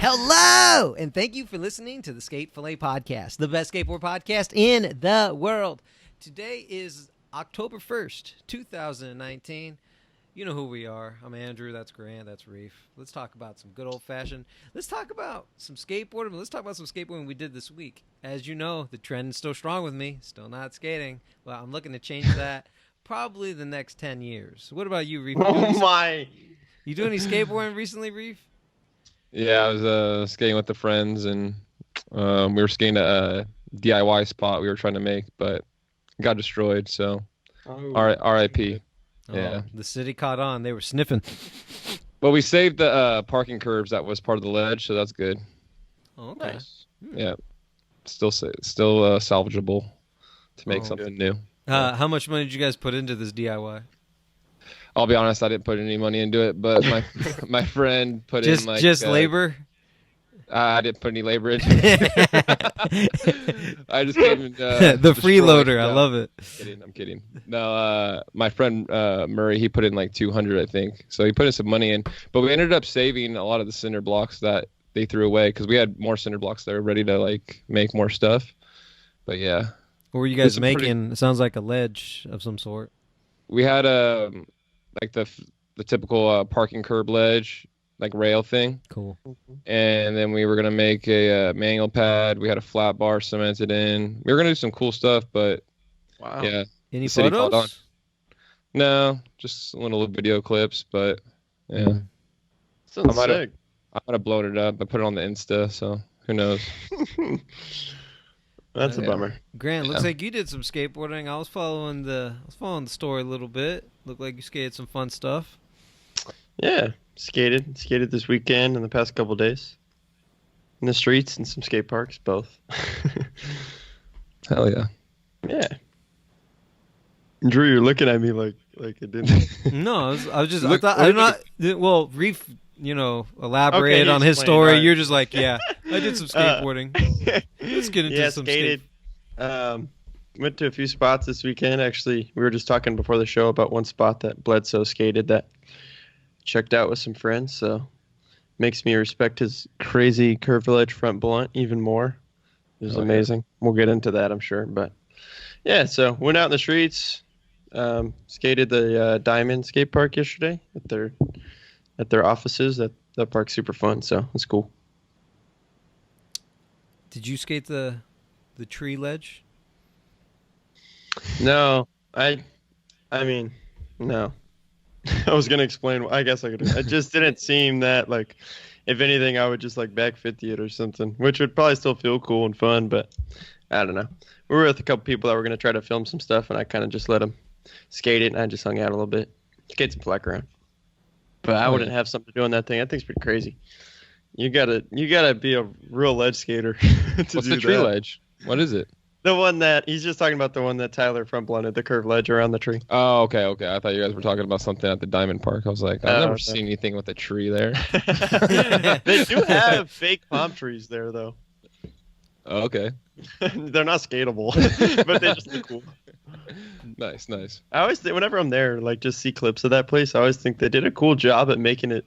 Hello, and thank you for listening to the Fillet podcast, the best skateboard podcast in the world. Today is October 1st, 2019. You know who we are. I'm Andrew, that's Grant, that's Reef. Let's talk about some good old-fashioned. Let's talk about some skateboarding, but let's talk about some skateboarding we did this week. As you know, the trend is still strong with me, still not skating. Well, I'm looking to change that probably the next 10 years. What about you, Reef? You doing any skateboarding recently, Reef? Yeah, I was skating with the friends, and we were skating at a DIY spot we were trying to make, but got destroyed, so RIP. Yeah. The city caught on. They were sniffing. But we saved the parking curbs that was part of the ledge, so that's good. Oh, okay. Nice. Yeah. Still salvageable to make something new. How much money did you guys put into this DIY? I'll be honest, I didn't put any money into it, but my friend put in like just labor. I didn't put any labor into it. I just came and the freeloader. No, I love it. I'm kidding. No, my friend Murray, he put in like 200, I think. So he put in some money in, but we ended up saving a lot of the cinder blocks that they threw away because we had more cinder blocks that were ready to like make more stuff. But yeah. What were you guys making? It sounds like a ledge of some sort. We had like the typical parking curb ledge, like rail thing. Cool. And then we were gonna make a manual pad. We had a flat bar cemented in. We were gonna do some cool stuff, but wow. Yeah. Any photos? No, just little video clips. But yeah, sounds sick. I might have blown it up. I put it on the Insta, so who knows? That's a bummer. Grant, looks like you did some skateboarding. I was following the story a little bit. Looked like you skated some fun stuff. Yeah, skated this weekend and the past couple days. In the streets and some skate parks, both. Hell yeah. Yeah. Drew, you're looking at me like it didn't. No, I was just. I thought I'm not. Well, Reef, elaborated on his story. Right. You're just like, yeah, I did some skateboarding. Let's get into some skated. Went to a few spots this weekend. Actually, we were just talking before the show about one spot that Bledsoe skated that checked out with some friends. So makes me respect his crazy curved ledge front blunt even more. It was amazing. Yeah. We'll get into that, I'm sure. But yeah, so went out in the streets, skated the Diamond skate park yesterday at their offices. That park's super fun, so it's cool. Did you skate the tree ledge? No, I mean, no. I was gonna explain. I guess I could. It just didn't seem that like. If anything, I would just like back 50 it or something, which would probably still feel cool and fun. But I don't know. We were with a couple people that were gonna try to film some stuff, and I kind of just let them skate it, and I just hung out a little bit, skate some flack around. But I wouldn't have something to do on that thing. That thing's pretty crazy. You gotta be a real ledge skater to What's do the tree ledge? What is it? The one that he's just talking about, the one that Tyler front blunted, the curved ledge around the tree. Oh, okay. I thought you guys were talking about something at the Diamond Park. I was like, I've never seen anything with a tree there. They do have fake palm trees there, though. Oh, okay. They're not skatable, but they just look cool. Nice. I always think, whenever I'm there, like just see clips of that place, I always think they did a cool job at making it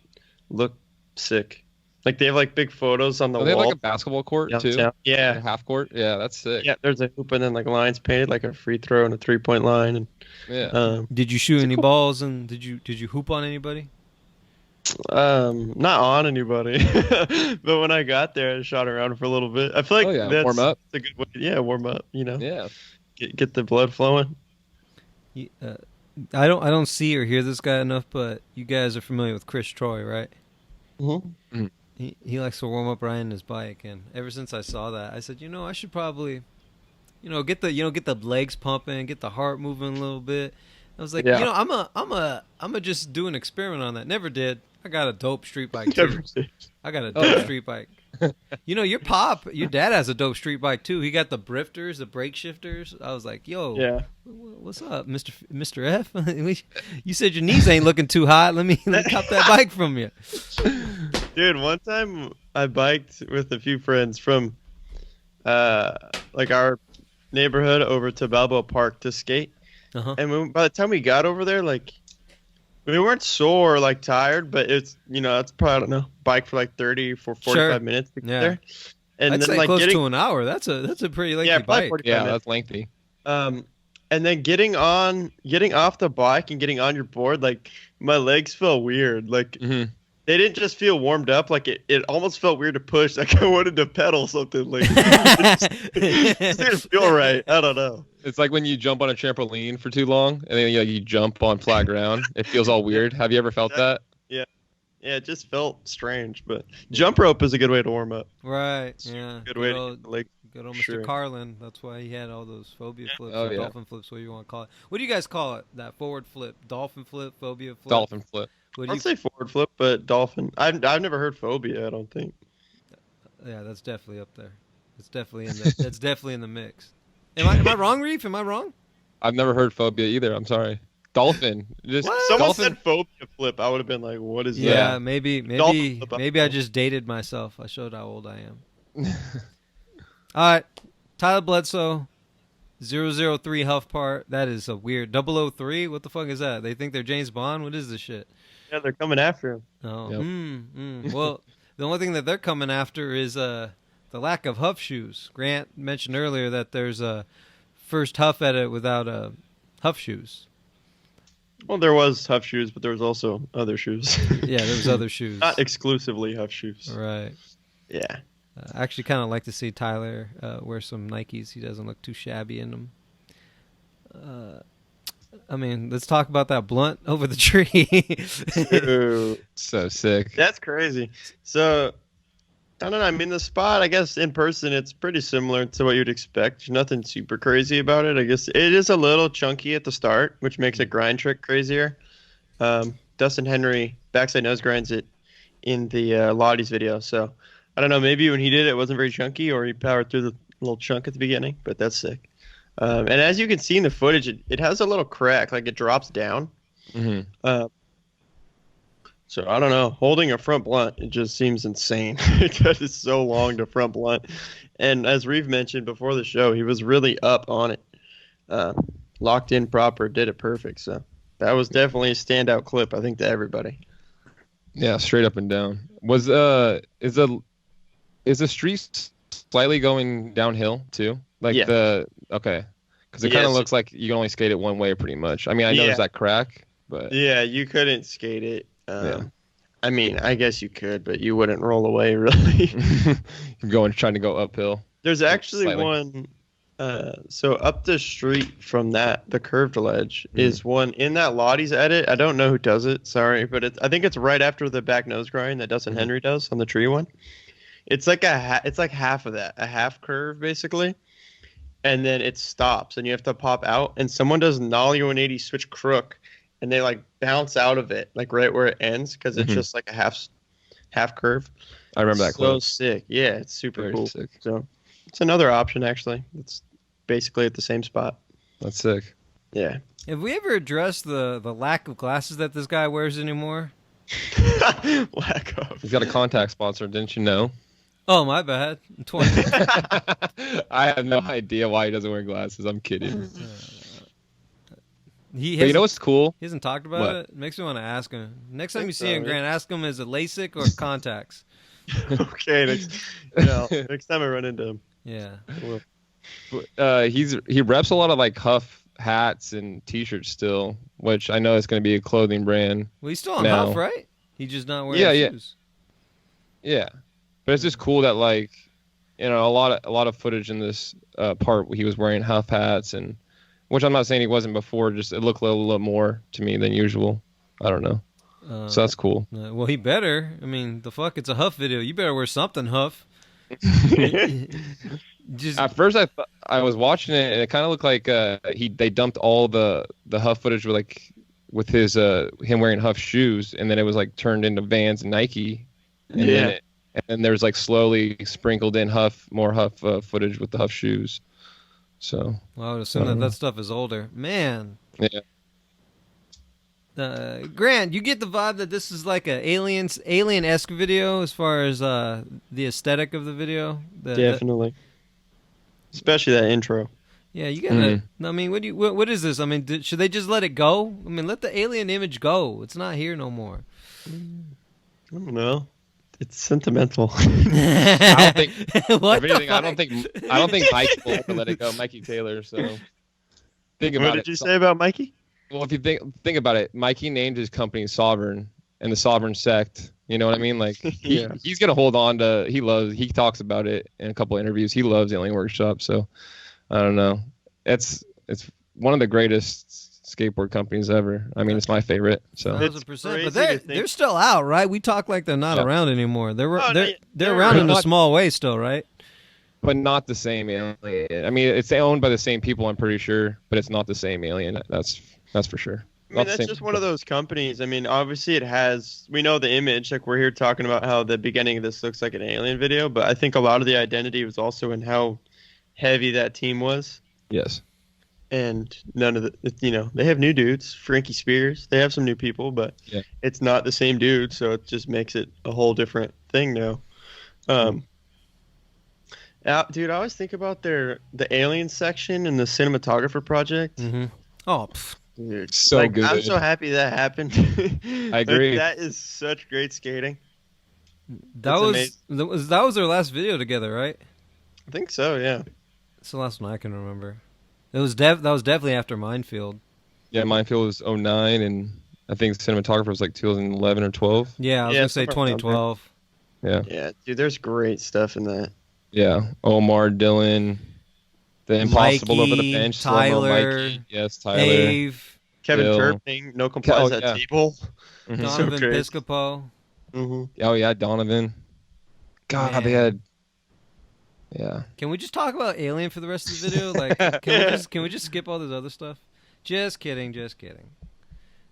look sick. Like they have like big photos on the wall. They have like a basketball court too. Yeah, like a half court. Yeah, that's sick. Yeah, there's a hoop and then like lines painted, like a free throw and a 3-point line. And yeah. Did you shoot any balls and did you hoop on anybody? Not on anybody, but when I got there, I shot around for a little bit. I feel like that's warm up. A good way. Yeah, warm up. Yeah. Get the blood flowing. I don't see or hear this guy enough, but you guys are familiar with Chris Troy, right? Mm-hmm. He likes to warm up riding his bike, and ever since I saw that, I said, I should probably, get the legs pumping, get the heart moving a little bit. I was like, I'm a just do an experiment on that. Never did. I got a dope street bike too. Street bike. Your dad has a dope street bike too. He got the brifters, the brake shifters. I was like, yo, what's up, Mr. F? You said your knees ain't looking too hot. Let me cop that bike from you. Dude, one time I biked with a few friends from like our neighborhood over to Balboa Park to skate. Uh-huh. And by the time we got over there, like We weren't sore, like tired, but it's it's probably, I don't know, bike for like 30 for 45 minutes to get there. And I'd say like close to an hour. That's a pretty lengthy bike. Yeah, that's lengthy. And then getting off the bike and getting on your board, like my legs felt weird. Like they didn't just feel warmed up. Like it almost felt weird to push. Like I wanted to pedal something. Like it just didn't feel right. I don't know. It's like when you jump on a trampoline for too long and then you jump on flat ground. It feels all weird. Have you ever felt that? Yeah. Yeah, it just felt strange. But jump rope is a good way to warm up. Right. Yeah. Good way to like. Good old Mr. Carlin. That's why he had all those phobia flips, or dolphin flips, whatever you want to call it. What do you guys call it? That forward flip, dolphin flip, phobia flip. Dolphin flip. I'd say forward flip, but dolphin. I've never heard phobia. I don't think. Yeah, that's definitely up there. It's definitely in the. It's definitely in the mix. Am I wrong, Reef? Am I wrong? I've never heard phobia either. I'm sorry. Dolphin. Someone said phobia flip. I would have been like, "What is that?" Yeah, maybe I just dated myself. I showed how old I am. All right, Tyler Bledsoe, 003 Huff Part. That is a weird 003. What the fuck is that? They think they're James Bond. What is this shit? Yeah, they're coming after him. Oh, yep. Well, the only thing that they're coming after is the lack of Huff shoes. Grant mentioned earlier that there's a first Huff edit without Huff shoes. Well, there was Huff shoes, but there was also other shoes. Yeah, there was other shoes. Not exclusively Huff shoes. Right. Yeah. I actually kind of like to see Tyler wear some Nikes. He doesn't look too shabby in them. I mean, let's talk about that blunt over the tree. Dude. So sick. That's crazy. So, I don't know. I mean, the spot, I guess, in person, it's pretty similar to what you'd expect. Nothing super crazy about it. I guess it is a little chunky at the start, which makes a grind trick crazier. Dustin Henry backside nose grinds it in the Lottie's video, so I don't know, maybe when he did it, it wasn't very chunky, or he powered through the little chunk at the beginning, but that's sick. And as you can see in the footage, it has a little crack, like it drops down. So I don't know, holding a front blunt, it just seems insane because it's so long to front blunt. And as Reeve mentioned before the show, he was really up on it, locked in proper, did it perfect. So that was definitely a standout clip, I think, to everybody. Yeah, straight up and down. Is the street slightly going downhill too? Like okay, because it kind of looks like you can only skate it one way pretty much. I mean, I know there's that crack, but yeah, you couldn't skate it. I mean, I guess you could, but you wouldn't roll away really. You're trying to go uphill. There's actually one. So up the street from the curved ledge is one in that Lottie's edit. I don't know who does it. Sorry, but I think it's right after the back nose grind that Dustin Henry does on the tree one. It's like it's like half of that, a half curve basically, and then it stops and you have to pop out. And someone does nollie 180 switch crook, and they like bounce out of it like right where it ends because it's just like a half curve. I remember that. So sick, yeah, it's super Very cool. Sick. So it's another option actually. It's basically at the same spot. That's sick. Yeah. Have we ever addressed the lack of glasses that this guy wears anymore? Lack of. He's got a contact sponsor, didn't you know? Oh, my bad. 20. I have no idea why he doesn't wear glasses. I'm kidding. But you know what's cool? He hasn't talked about it. Makes me want to ask him. Next time you see him, Grant, ask him, is it LASIK or contacts? Okay, next time I run into him. Yeah. He reps a lot of like Huff hats and T-shirts still, which I know is going to be a clothing brand. Well, he's still on Huff, right? He's just not wearing shoes. Yeah, but it's just cool that like, a lot of footage in this part he was wearing Huff hats, and which I'm not saying he wasn't before. Just it looked a little more to me than usual. I don't know. So that's cool. Well, he better. I mean, the fuck, it's a Huff video. You better wear something Huff. At first, I was watching it, and it kind of looked like they dumped all the Huff footage with his him wearing Huff shoes, and then it was like turned into Vans and Nike, and then there's like slowly sprinkled in more Huff footage with the Huff shoes. So I would assume that stuff is older, man. Yeah. Grant, you get the vibe that this is like a alien-esque video as far as the aesthetic of the video. Definitely. Especially that intro. Yeah, you gotta. I mean, what is this? I mean, should they just let it go? I mean, let the alien image go. It's not here no more. I don't know. It's sentimental. I don't think. What If anything, the I don't think Mikey will ever let it go. Mikey Taylor. So think about it. What did you say about Mikey? Well, if you think about it, Mikey named his company Sovereign and the Sovereign Sect. You know what I mean? Like he's gonna hold on to. He talks about it in a couple of interviews. He loves Alien Workshop. So I don't know. It's one of the greatest skateboard companies ever. I mean, it's my favorite. So 1,000%. But they're still out, right? We talk like they're not around anymore. They're around in a small way still, right? But not the same alien. I mean, it's owned by the same people, I'm pretty sure, but it's not the same alien. That's for sure. I mean, that's just one of those companies. I mean, obviously it has, we know the image, like we're here talking about how the beginning of this looks like an alien video, but I think a lot of the identity was also in how heavy that team was. Yes. And none of they have new dudes, Frankie Spears, they have some new people, but it's not the same dude, so it just makes it a whole different thing now. Dude, I always think about the alien section in the cinematographer project. Mm-hmm. Oh, dude, so good. I'm so happy that happened. I agree. That is such great skating. That was their last video together, right? I think so. Yeah. It's the last one I can remember. That was definitely after Minefield. Yeah, Minefield was 2009, and I think the cinematographer was like 2011 or 12. Yeah, I was gonna say 2012. Yeah. Yeah, dude, there's great stuff in that. Yeah, Omar, Dylan, the Impossible Mikey, over the bench, Tyler, Mikey. Yes, Tyler, Dave, Kevin Bill. Turping, no complies at table. Mm-hmm. Donovan So Piscopo. Mm-hmm. Oh yeah, Donovan. God, Man. they had. Yeah. Can we just talk about Alien for the rest of the video? Like, can we just skip all this other stuff? Just kidding.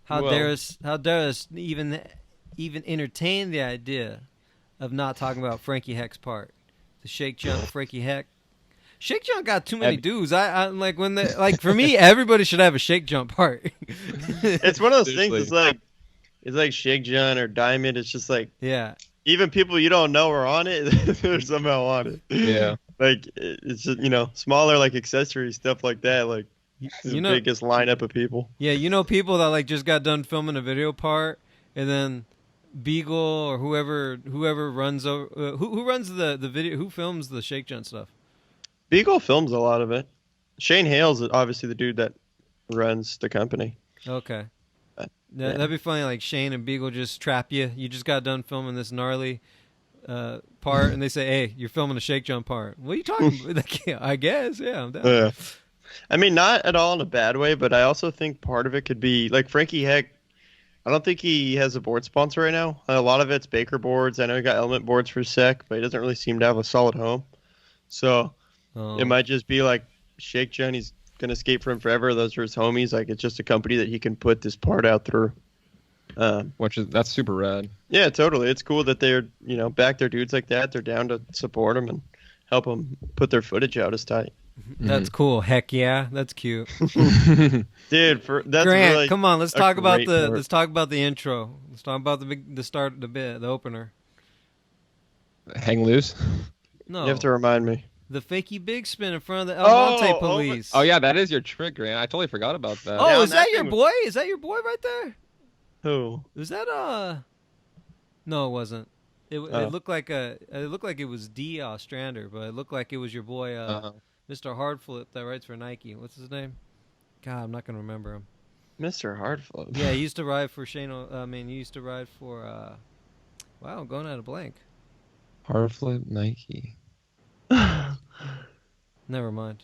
How dare us even entertain the idea of not talking about Frankie Heck's part, the Shake Junt Frankie Heck. Shake Junt got too many dudes. I'm like for me, everybody should have a Shake Junt part. It's one of those things. It's like Shake Junt or Diamond. It's just like even people you don't know are on it. They're somehow on it. Yeah. Like it's just smaller like accessory stuff like that. Like the biggest lineup of people. Yeah, people that like just got done filming a video part, and then Beagle or whoever runs over who runs the video, who films the Shake Junt stuff. Beagle films a lot of it. Shane Hale's obviously the dude that runs the company. Okay. That'd be funny, like Shane and Beagle just trap you. You just got done filming this gnarly part, and they say, "Hey, you're filming a Shake Junt part." What are you talking about? Like, I guess, yeah, I'm down. Yeah. I mean, not at all in a bad way, but I also think part of it could be, like Frankie Heck, I don't think he has a board sponsor right now. A lot of it's Baker boards. I know he got Element boards for Sec, but he doesn't really seem to have a solid home. So it might just be like Shake Junt, he's going to skate for him forever. Those are his homies. Like, it's just a company that he can put this part out through. That's super rad. Yeah, totally. It's cool that they're, back their dudes like that. They're down to support them and help them put their footage out as tight. That's cool. Heck yeah, that's cute. Dude, that's Grant, really come on, let's talk about the intro. Let's talk about the opener. Hang loose. No, you have to remind me. The fakey big spin in front of the El Monte police. Oh yeah, that is your trick, Grant. I totally forgot about that. Oh, is that your boy? Is that your boy right there? Who? Was that No, it wasn't. It looked like it was D. Ostrander, but it looked like it was your boy Mr. Hardflip that writes for Nike. What's his name? God, I'm not gonna remember him. Mr. Hardflip. Yeah, he used to ride for Shane. He used to ride for. Wow, I'm going out of blank. Hardflip Nike. Never mind.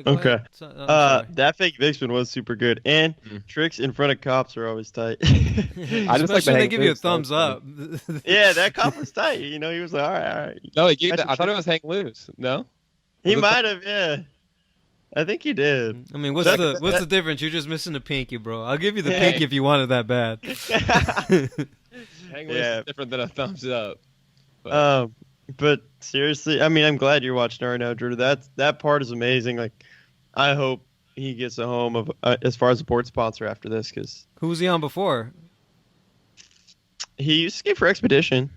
Okay. That fake big spin was super good, and tricks in front of cops are always tight. I just like they give you a thumbs up. Yeah, that cop was tight. He was like, all right. No, he gave that. I thought it was hang loose. No. He might have, yeah. I think he did. I mean, what's the difference? You're just missing the pinky, bro. I'll give you the pinky if you want it that bad. Hang loose is different than a thumbs up. But seriously, I mean, I'm glad you're watching right now, Drew. That part is amazing. Like, I hope he gets a home of as far as a board sponsor after this. Cause who was he on before? He used to skate for Expedition.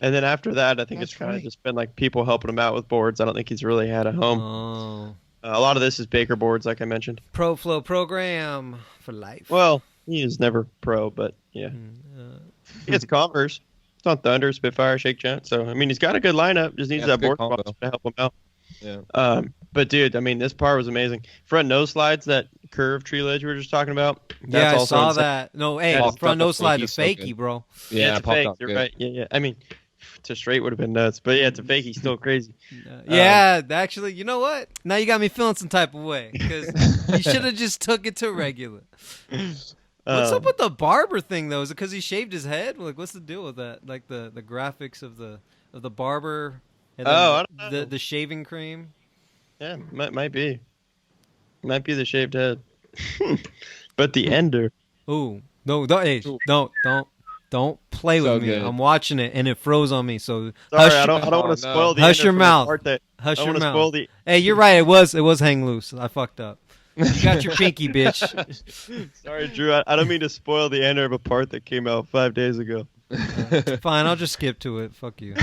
And then after that, I think it's kind of just been like people helping him out with boards. I don't think he's really had a home. A lot of this is Baker boards, like I mentioned. Pro Flow program for life. Well, he is never pro, but yeah. He gets Converse. It's on Thunder, Spitfire, Shake Junt. So, I mean, he's got a good lineup. Just needs that board sponsor to help him out. Yeah. But, dude, I mean, this part was amazing. Front nose slides, that curved tree ledge we were just talking about. That's I saw that. No, hey, front nose slide to fakie, so bro. Yeah, it's a fake. You're right. Yeah. I mean, to straight would have been nuts. But, yeah, to fakie, still crazy. Yeah, actually, you know what? Now you got me feeling some type of way. Because you should have just took it to regular. What's up with the barber thing though? Is it because he shaved his head? Like, what's the deal with that? Like the graphics of the barber. And I don't know. The shaving cream. Yeah, might be the shaved head. But the ender. Ooh, no, don't play with me. Good. I'm watching it and it froze on me. So sorry, I don't want to spoil the. Hush your mouth. Hush your mouth. Hey, you're right. It was hang loose. I fucked up. You got your pinky, bitch. Sorry, Drew. I don't mean to spoil the end of a part that came out 5 days ago. Fine, I'll just skip to it. Fuck you.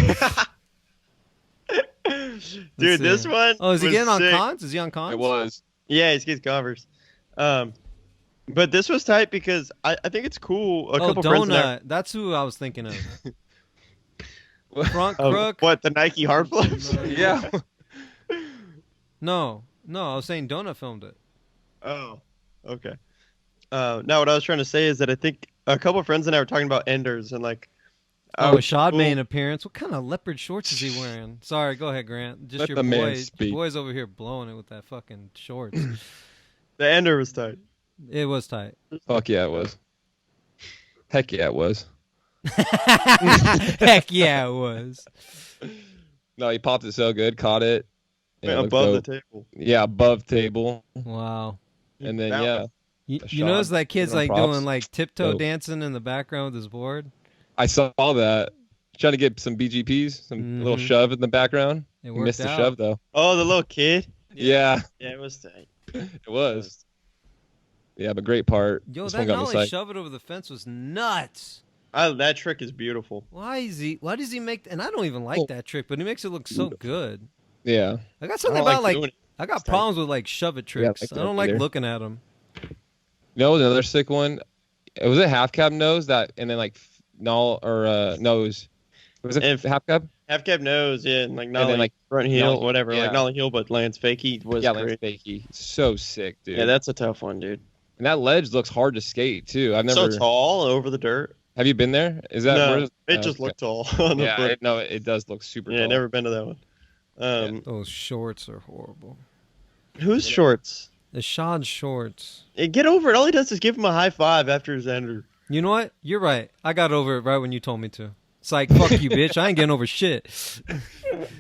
Dude, this one. Oh, is he getting on cons? Is he on cons? It was. Yeah, he's getting Converse. But this was tight because I think it's cool. A couple friends Donut. That's who I was thinking of. Front crook. What, the Nike hard flips? Yeah. No, I was saying Donut filmed it. Oh, okay. Now what I was trying to say is that I think a couple of friends and I were talking about enders and like. Shad made an appearance. What kind of leopard shorts is he wearing? Sorry, go ahead, Grant. Just your boys over here blowing it with that fucking shorts. The ender was tight. It was tight. Fuck yeah, it was. Heck yeah, it was. Heck yeah, it was. No, he popped it so good, caught it. Above the table. Yeah, above table. Wow. And then you notice that kid's like doing like tiptoe dancing in the background with his board. I saw that. Trying to get some BGPs, some little shove in the background. He missed the shove though. Oh, the little kid. Yeah. Yeah, it was tight. It was. Yeah, but great part. Yo, that nollie shove it over the fence was nuts. That trick is beautiful. Why does he make? And I don't even like that trick, but he makes it look so good. Yeah. I got something about I got problems with like shove it tricks. I don't like looking at them. You know, another sick one. It was a half cab nose and then like nose. Was it half cab? Half cab nose, yeah, and like nollie, like front heel, whatever, like nollie heel, but lands fakie was great. Lands fakie, so sick, dude. Yeah, that's a tough one, dude. And that ledge looks hard to skate too. I've never. So tall over the dirt. Have you been there? Is that? No, it just looked tall. It does look super tall. Yeah, never been to that one. Those shorts are horrible. Whose shorts? The Shad shorts. Get over it. All he does is give him a high five after his ender. You know what? You're right. I got over it right when you told me to. It's like, fuck you, bitch. I ain't getting over shit.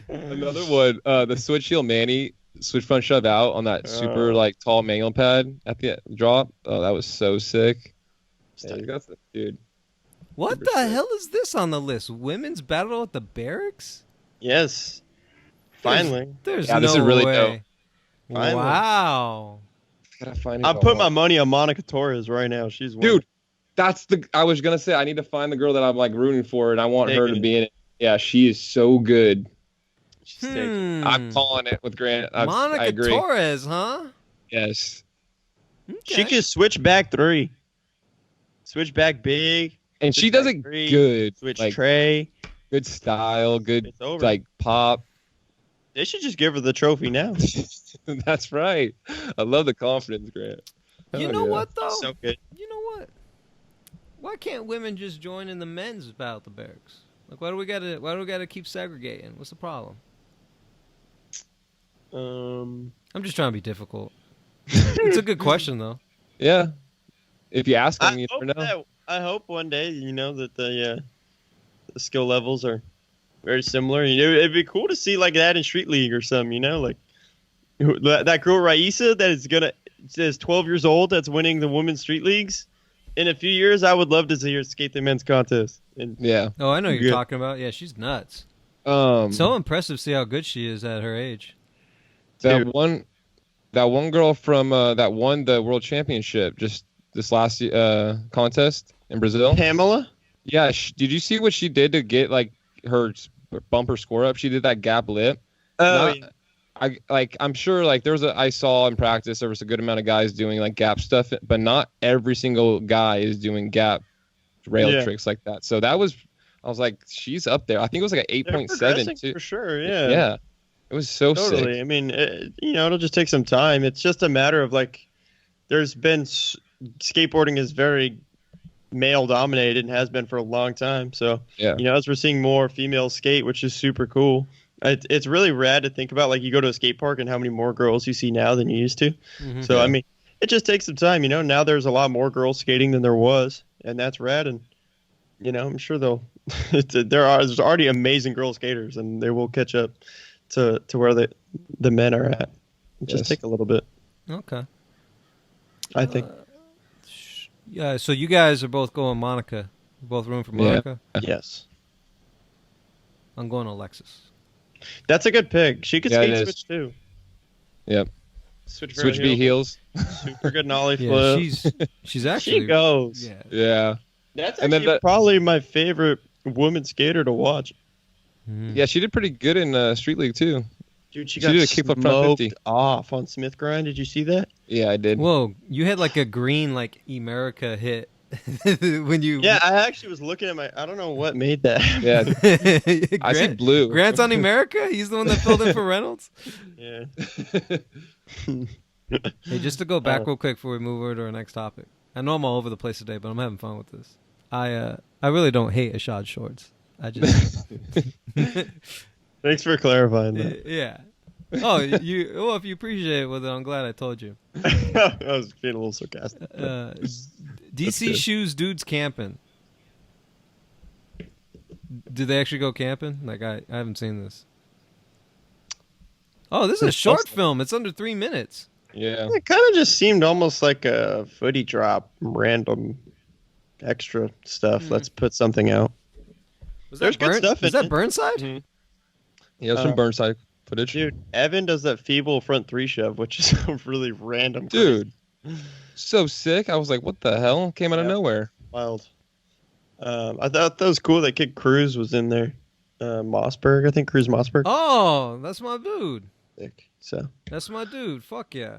Another one, the switch heel Manny, switch front shove out on that super like tall manual pad at the drop. Oh, that was so sick. Yeah, you got that, dude. What the hell is this on the list? Women's battle at the barracks? Yes. Finally. There's no this is really way. dope. Finally. Wow. I'm putting my money on Monica Torres right now. She's winning. Dude. I was gonna say I need to find the girl that I'm like rooting for, and I want her to be in it. Yeah, she is so good. I'm calling it with Grant. Monica I agree. Torres, huh? Yes. Okay. She can switch back 3, switch back big, and she does it good. Switch like, tray, good style, good like pop. They should just give her the trophy now. That's right. I love the confidence, Grant. You know what though? So good. You know what? Why can't women just join in the men's battle at the barracks? Like, why do we gotta keep segregating? What's the problem? I'm just trying to be difficult. It's a good question though. Yeah. If you ask them, you never know. I hope one day, that the skill levels are very similar. It'd be cool to see like that in Street League or something. Like that girl Raisa that is 12 years old that's winning the women's Street Leagues. In a few years, I would love to see her skate the men's contest. Yeah. Oh, I know what you're talking about. Yeah, she's nuts. So impressive to see how good she is at her age. That one girl from that won the world championship just this last contest in Brazil. Pamela? Yeah. Did you see what she did to get like her bumper score up? She did that gap lip. Oh, I'm sure like I saw in practice there was a good amount of guys doing like gap stuff, but not every single guy is doing gap rail tricks like that. So I was like, she's up there. I think it was like an 8.7 too. For sure, yeah. Yeah. It was so totally. sick. I mean, it'll just take some time. It's just a matter of like, there's been skateboarding is very male dominated and has been for a long time. So, as we're seeing more females skate, which is super cool. It's really rad to think about. Like, you go to a skate park and how many more girls you see now than you used to. Mm-hmm. So, I mean, it just takes some time. Now there's a lot more girls skating than there was, and that's rad. And I'm sure there's already amazing girl skaters, and they will catch up to where the men are at. Just take a little bit. Okay. I think. Yeah, so you guys are both going Monica. Both room for Monica? Yeah. Yes. I'm going Alexis. That's a good pick. She could skate switch too. Yep. Switch B heels. Super good nollie flip. She's actually... She goes. Yeah. That's actually probably my favorite woman skater to watch. Mm. Yeah, she did pretty good in Street League too. Dude, she got did a kickflip front 50 off on Smith grind. Did you see that? Yeah, I did. Whoa, you had like a green like America hit when you. Yeah, I actually was looking at I don't know what made that. Yeah, I see blue. Grant's on America. He's the one that filled in for Reynolds. Yeah. Hey, just to go back real quick before we move over to our next topic. I know I'm all over the place today, but I'm having fun with this. I really don't hate Ashad Shorts. I just. Thanks for clarifying that. Yeah. Oh, if you appreciate it, well, then I'm glad I told you. I was being a little sarcastic. DC shoes, dudes camping. Did they actually go camping? Like, I haven't seen this. Oh, this is a short film. It's under 3 minutes. Yeah. It kind of just seemed almost like a footy drop, random extra stuff. Let's put something out. There's good stuff in it. Is that Burnside? Mm-hmm. Yeah, some Burnside footage. Dude, Evan does that feeble front 3 shove, which is a really random. Dude, so sick. I was like, what the hell? Came out of nowhere. Wild. I thought that was cool that Kid Cruz was in there. Mossberg, I think. Cruz Mossberg. Oh, that's my dude. Sick. So. That's my dude. Fuck yeah.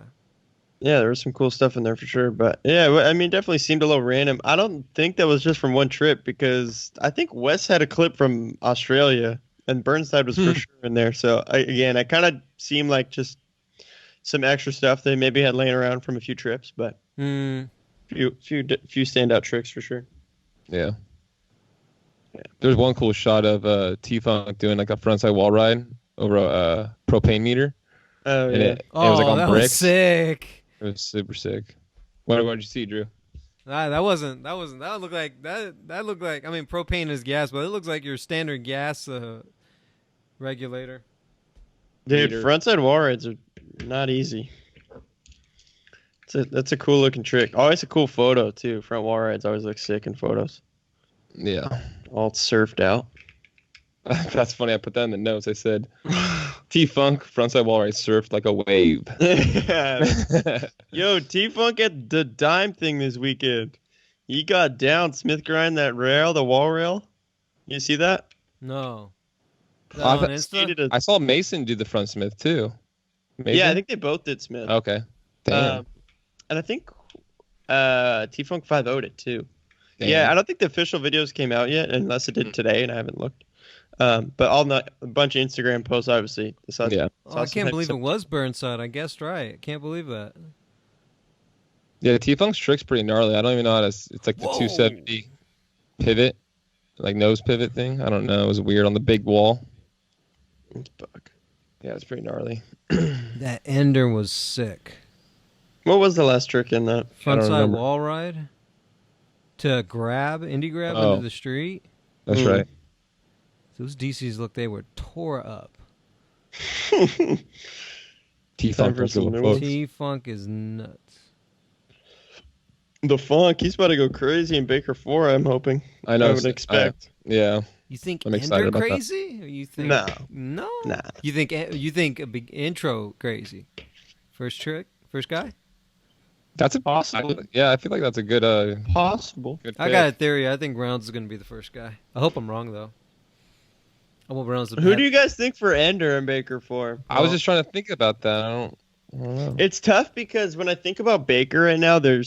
Yeah, there was some cool stuff in there for sure. But yeah, I mean, definitely seemed a little random. I don't think that was just from one trip because I think Wes had a clip from Australia. And Burnside was for sure in there. So, I kind of seemed like just some extra stuff they maybe had laying around from a few trips. But few standout tricks for sure. Yeah. There's one cool shot of T-Funk doing like a frontside wall ride over a propane meter. Oh, yeah. It was like on that bricks. Was sick. It was super sick. What did you see, Drew? That looked like that looked like, I mean, propane is gas, but it looks like your standard gas regulator. Dude, frontside wall rides are not easy. That's a cool looking trick. Always a cool photo too. Front wall rides always look sick in photos. Yeah. All surfed out. That's funny. I put that in the notes. I said, T-Funk frontside wall ride surfed like a wave. Yo, T-Funk at the dime thing this weekend. He got down Smith grind that rail, the wall rail. You see that? No. I saw Mason do the front Smith too. Mason? Yeah, I think they both did Smith. Okay. Damn. And I think T-Funk 5-0'd it too. Damn. Yeah, I don't think the official videos came out yet, unless it did today, and I haven't looked. But a bunch of Instagram posts, obviously. I can't believe it was Burnside. I guessed right. I can't believe that. Yeah, T-Funk's trick's pretty gnarly. I don't even know how to... It's like the 270 pivot, like nose pivot thing. I don't know. It was weird on the big wall. Yeah, it's pretty gnarly. That ender was sick. What was the last trick in that? Frontside wall ride? To indie grab into the street? That's right. Those DCs they were tore up. T-Funk is nuts. The Funk, he's about to go crazy in Baker 4, I'm hoping. I know. I would expect. You think I'm excited Ender about crazy? Or you think No. Nah. You think a big intro crazy? First trick? First guy? That's a possible. Yeah, I feel like that's a good possible. Good I got a theory. I think Rounds is going to be the first guy. I hope I'm wrong though. Who do you guys think for Ender and Baker for? I was just trying to think about that. I don't know. It's tough because when I think about Baker right now, the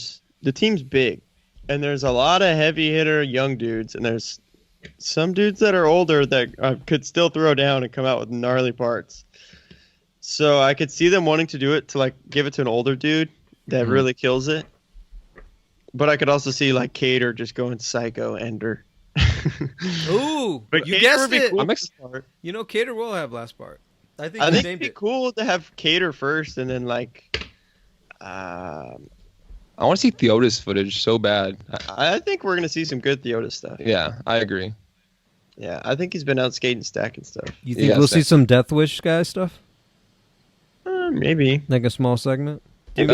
team's big, and there's a lot of heavy hitter young dudes, and there's some dudes that are older that could still throw down and come out with gnarly parts. So I could see them wanting to do it to like give it to an older dude that really kills it. But I could also see like Cater just going psycho Ender. Ooh, but you guessed it. Cool. You know, Cater will have last part. I think it'd be cool to have Cater first, and then like. I want to see Theotis footage so bad. I think we're gonna see some good Theotis stuff. Yeah, I agree. Yeah, I think he's been out skating, stacking stuff. You think we'll see some Death Wish guy stuff? Maybe like a small segment. Do you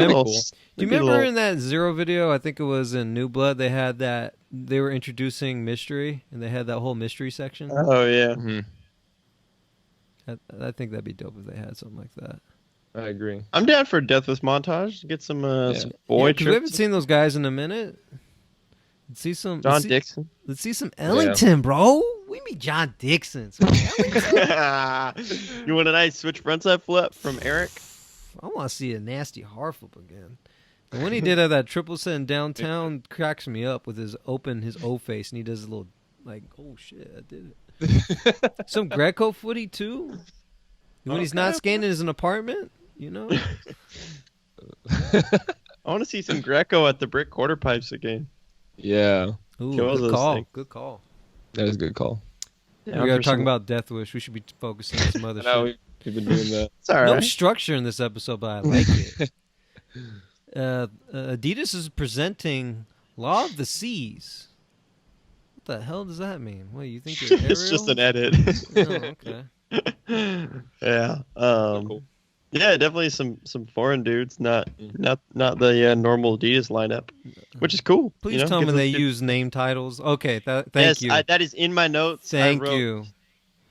remember in that Zero video? I think it was in New Blood. They had that. They were introducing mystery, and they had that whole mystery section. Oh yeah. Mm-hmm. I think that'd be dope if they had something like that. I agree. I'm down for a Death Wish montage. Get some boy. Yeah, we haven't seen those guys in a minute. Let's see some John Dixon. Let's see some Ellington, bro. We meet John Dixon. You want a nice switch frontside flip from Eric? I want to see a nasty hard flip again. And when he did that triple set in downtown, cracks me up with his O face, and he does a little like, oh shit, I did it. Some Greco footy too. When he's not skating in his apartment, you know. I want to see some Greco at the brick quarter pipes again. Yeah. Ooh, good call. Things. Good call. That is a good call. Yeah, we are talking about Death Wish. We should be focusing on some other shit. We've been doing that. It's all right. No structure in this episode, but I like it. Adidas is presenting Law of the Seas. What the hell does that mean? What, you think you're It's just an edit. Oh, okay. Yeah. Cool. Yeah, definitely some foreign dudes, not the normal Adidas lineup, which is cool. Please tell me they use name titles. Okay, thank you. That is in my notes. Thank you.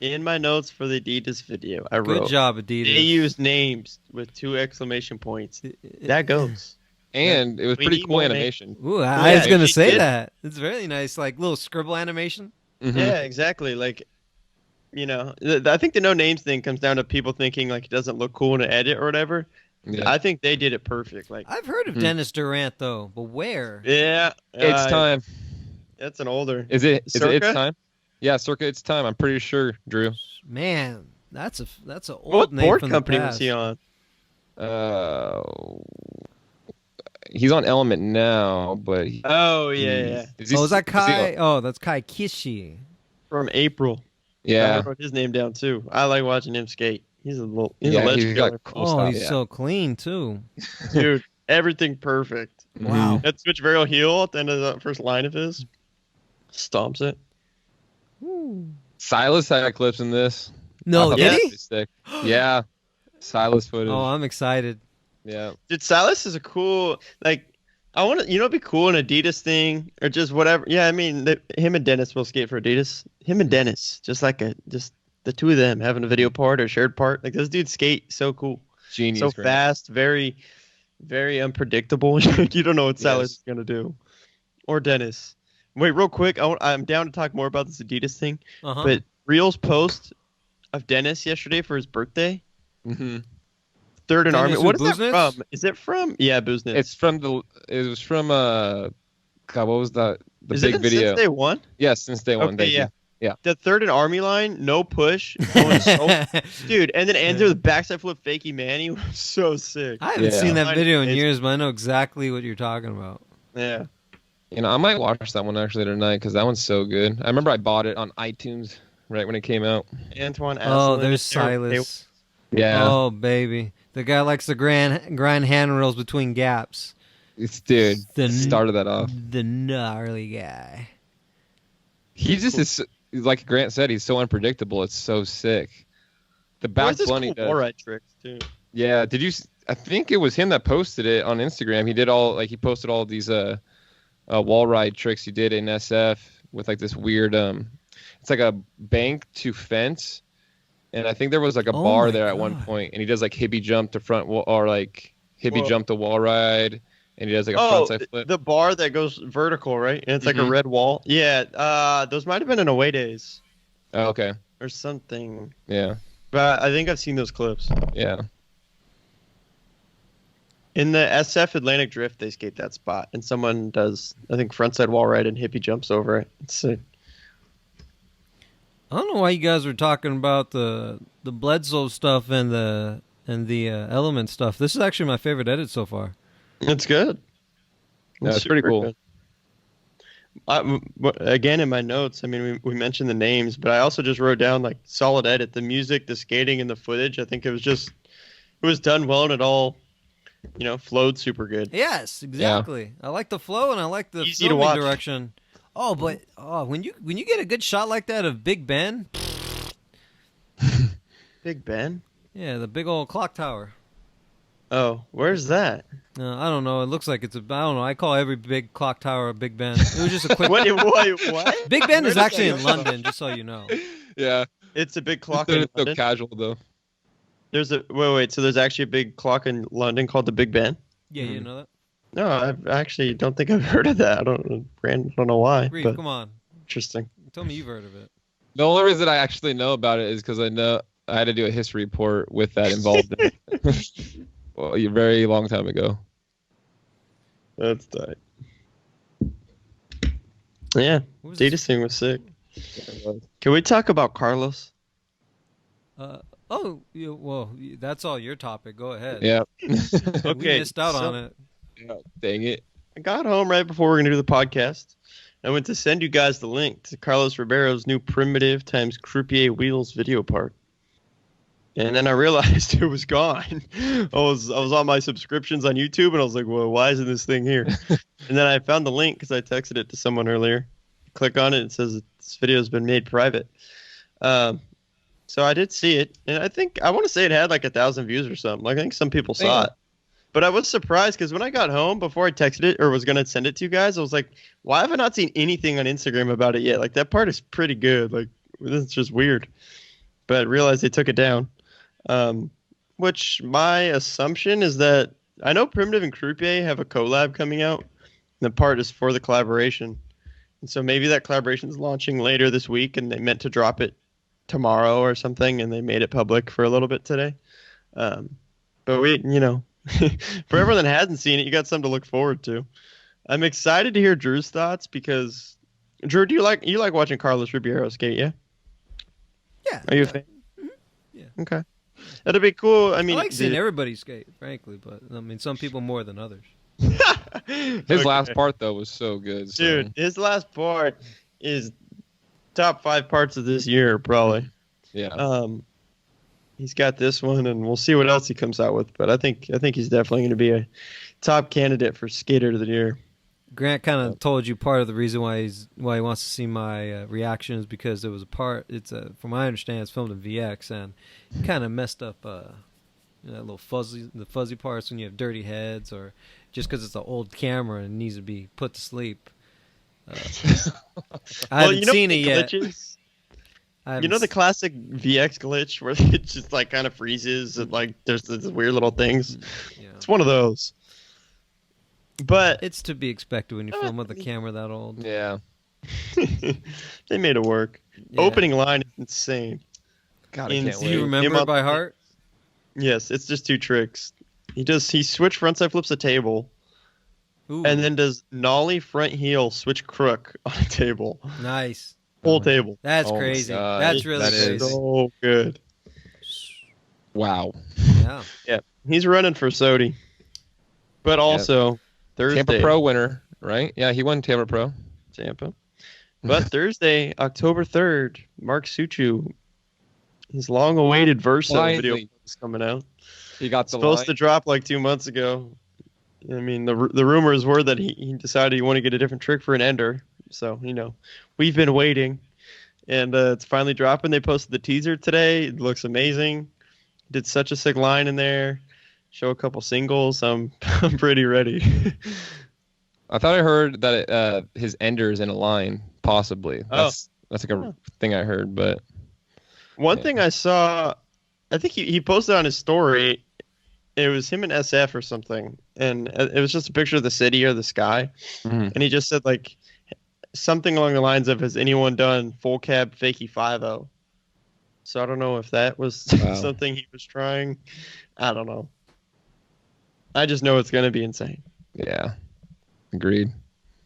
In my notes for the Adidas video, I wrote. Good job, Adidas. They use names with 2 exclamation points. That goes. And it was pretty cool animation. Ooh, I was gonna say that. It's really nice, like little scribble animation. Mm-hmm. Yeah, exactly. Like, I think the no names thing comes down to people thinking like it doesn't look cool in an edit or whatever. Yeah. I think they did it perfect. Like, I've heard of Dennis Durant though, but where? Yeah, it's time. That's an older. Is it? It's time. Yeah, Circa. It's time. I'm pretty sure, Drew. Man, that's an old what name board from company the past. was he on? He's on Element now, but oh yeah. Is that Kai? That's Kai Kishi from April. Yeah, I wrote his name down too. I like watching him skate. He's a legend. He's got cool stuff. He's so clean too, dude. Everything perfect. Wow. That switch varial heel at the end of the first line of his stomps it. Silas had clips in this. No, did he? Sick. Yeah, Silas footage. Oh, I'm excited. Yeah, dude, Silas is a cool. Like, I want to. It'd be cool an Adidas thing or just whatever. Yeah, I mean, him and Dennis will skate for Adidas. Him and Dennis, just the two of them having a video part or shared part. Like, those dudes skate so cool, genius, so fast, very, very unpredictable. You don't know what Silas is gonna do, or Dennis. Wait, real quick. I'm down to talk more about this Adidas thing. But Reel's post of Dennis yesterday for his birthday. Mm-hmm. Third and Army. What is Business? that from? Is it from? Yeah, Business. It's from It was from God, what was the is big it video? Since Day One? Yes, Since Day One. Okay, yeah. The Third and Army line, no push, going dude, and then ends with backside flip, fakey Manny was so sick. I haven't seen that video in years, but I know exactly what you're talking about. Yeah. I might watch that one actually tonight because that one's so good. I remember I bought it on iTunes right when it came out. Antoine. Oh, there's Silas. Yeah. Oh, baby. The guy likes to grind handrails between gaps. Dude, started that off. The gnarly guy. He just is, like Grant said, he's so unpredictable. It's so sick. The back bunny does. Wall-ride tricks, too. Yeah. Did you? I think it was him that posted it on Instagram. He posted all these wall ride tricks he did in SF with like this weird it's like a bank to fence, and I think there was like a bar there at one point, and he does like hippie jump to front wall or like hippie jump to wall ride, and he does like a frontside flip. The bar that goes vertical, right? And it's like a red wall. Yeah, those might have been in away days. Oh, okay. or something. Yeah. But I think I've seen those clips. Yeah. In the SF Atlantic Drift, they skate that spot, and someone does, I think, frontside wall ride, and Hippie jumps over it. It's sick. I don't know why you guys were talking about the Bledsoe stuff and the Element stuff. This is actually my favorite edit so far. It's good. Yeah, it's pretty cool. Again, in my notes, I mean, we mentioned the names, but I also just wrote down like solid edit. The music, the skating, and the footage. I think it was done well, and it all, flowed super good. Yes, exactly. Yeah. I like the flow and I like the easy filming to watch. direction. Oh, but when you get a good shot like that of Big Ben. Big Ben? Yeah, the big old clock tower. Oh, where's that? I don't know. It looks like it's I don't know. I call every big clock tower a Big Ben. It was just a quick. What? Big Ben is actually in London, just so you know. Yeah, it's a big clock. It's so casual though. There's a wait. So there's actually a big clock in London called the Big Ben. Yeah, you know that. No, I actually don't think I've heard of that. I don't know why. Reeve, come on. Interesting. Tell me you've heard of it. The only reason I actually know about it is because I know I had to do a history report with that involved in it. Well, a very long time ago. That's tight. Yeah, data thing was sick. Can we talk about Carlos? Well, that's all your topic. Go ahead. Yeah. Okay. We missed out on it. Yeah, dang it. I got home right before we were going to do the podcast. I went to send you guys the link to Carlos Ribeiro's new Primitive times Croupier Wheels video part. And then I realized it was gone. I was on my subscriptions on YouTube, and I was like, well, why isn't this thing here? And then I found the link because I texted it to someone earlier. Click on it. It says this video has been made private. So I did see it, and I want to say it had like 1,000 views or something. Like, I think some people saw it. But I was surprised because when I got home, before I texted it or was going to send it to you guys, I was like, why have I not seen anything on Instagram about it yet? Like, that part is pretty good. Like, this is just weird. But I realized they took it down. Which my assumption is that I know Primitive and Croupier have a collab coming out. And the part is for the collaboration. And so maybe that collaboration is launching later this week and they meant to drop it tomorrow or something, and they made it public for a little bit today. But we, for everyone that hasn't seen it, you got something to look forward to. I'm excited to hear Drew's thoughts because Drew, do you like watching Carlos Ribeiro skate? Yeah. Yeah. Are you a fan? Mm-hmm. Yeah. Okay. That'd be cool. I mean, I like seeing everybody skate, frankly, but I mean, some people more than others. His last part though was so good. So. Dude, his last part is top 5 parts of this year, probably. Yeah. He's got this one, and we'll see what else he comes out with. But I think he's definitely going to be a top candidate for Skater of the Year. Grant kind of told you part of the reason why he wants to see my reactions because there was a part. From what I understand, it's filmed in VX, and he kind of messed up that little fuzzy parts when you have dirty heads, or just because it's an old camera and it needs to be put to sleep. I haven't seen it yet. You know the classic VX glitch where it just like kind of freezes and like there's these weird little things. Yeah. It's one of those. But it's to be expected when you film with a camera that old. Yeah. They made it work. Yeah. Opening line is insane. God, I can't wait. Do you remember it by heart? Yes, it's just 2 tricks. He switch frontside flips a table. Ooh. And then does nollie front heel switch crook on a table. Nice. Whole table. That's crazy. That's really crazy. So good. Wow. Yeah. Yeah. He's running for Sodi. But also Thursday. Tampa Pro winner, right? Yeah, he won Tampa Pro. Tampa. But Thursday, October 3rd, Mark Suchu, his long-awaited Verso video is coming out. He got the supposed to drop like 2 months ago. I mean, the rumors were that he decided he wanted to get a different trick for an ender. So, we've been waiting. And it's finally dropping. They posted the teaser today. It looks amazing. Did such a sick line in there. Show a couple singles. I'm pretty ready. I thought I heard that his ender is in a line, possibly. That's like a thing I heard. But one thing I saw, I think he posted on his story. It was him and SF or something, and it was just a picture of the city or the sky, and he just said like something along the lines of, "Has anyone done full cab fakie 5-0?" So I don't know if that was something he was trying. I don't know. I just know it's going to be insane. Yeah. Agreed.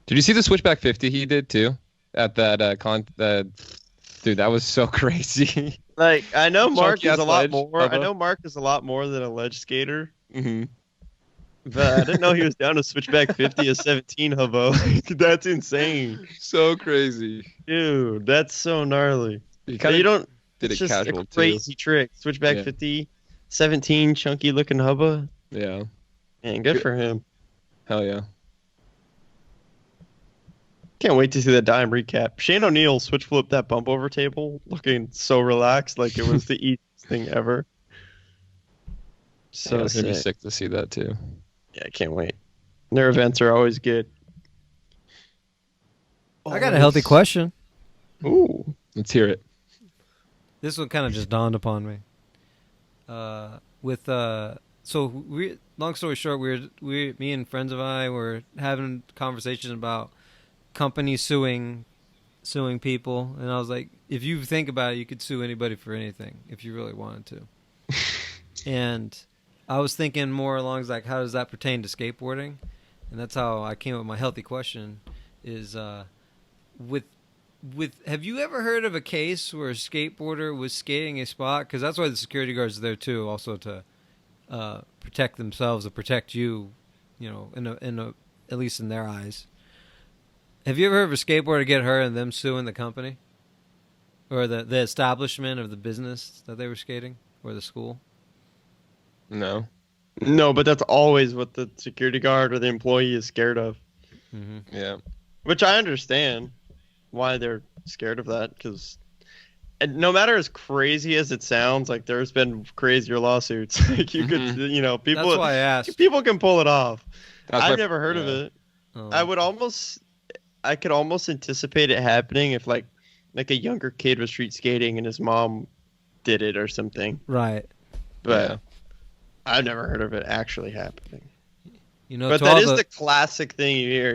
Did you see the switchback 50 he did too at that dude, that was so crazy. Like, I know Mark is a lot ledge, more. Bubba. I know Mark is a lot more than a ledge skater. Mm-hmm. But I didn't know he was down to switchback 50 at 17, Hubbo. That's insane. So crazy. Dude, that's so gnarly. You kind of did it's it just casual a crazy too. trick. Switchback 50, 17, chunky looking Hubba. Yeah. Man, good for him. Hell yeah. Can't wait to see that dime recap. Shane O'Neill switch flipped that bump over table looking so relaxed, like it was the easiest thing ever. So it's gonna be sick to see that too. Yeah, I can't wait. Their events are always good. I got a healthy question. Ooh. Let's hear it. This one kind of just dawned upon me. Long story short, me and friends of mine were having conversations about companies suing people, and I was like, if you think about it, you could sue anybody for anything if you really wanted to. And I was thinking more along like, how does that pertain to skateboarding? And that's how I came up with my healthy question. Is have you ever heard of a case where a skateboarder was skating a spot? Because that's why the security guards are there too, also to protect themselves or protect you, at least in their eyes. Have you ever heard of a skateboarder get hurt and them suing the company? Or the establishment of the business that they were skating? Or the school? No. No, but that's always what the security guard or the employee is scared of. Mm-hmm. Yeah. Which I understand why they're scared of that, because no matter as crazy as it sounds, like there's been crazier lawsuits. Like you could, people. That's why I asked. People can pull it off. I've never heard of it. Oh. I could almost anticipate it happening if like a younger kid was street skating and his mom did it or something. Right. But I've never heard of it actually happening. But that is the classic thing you hear,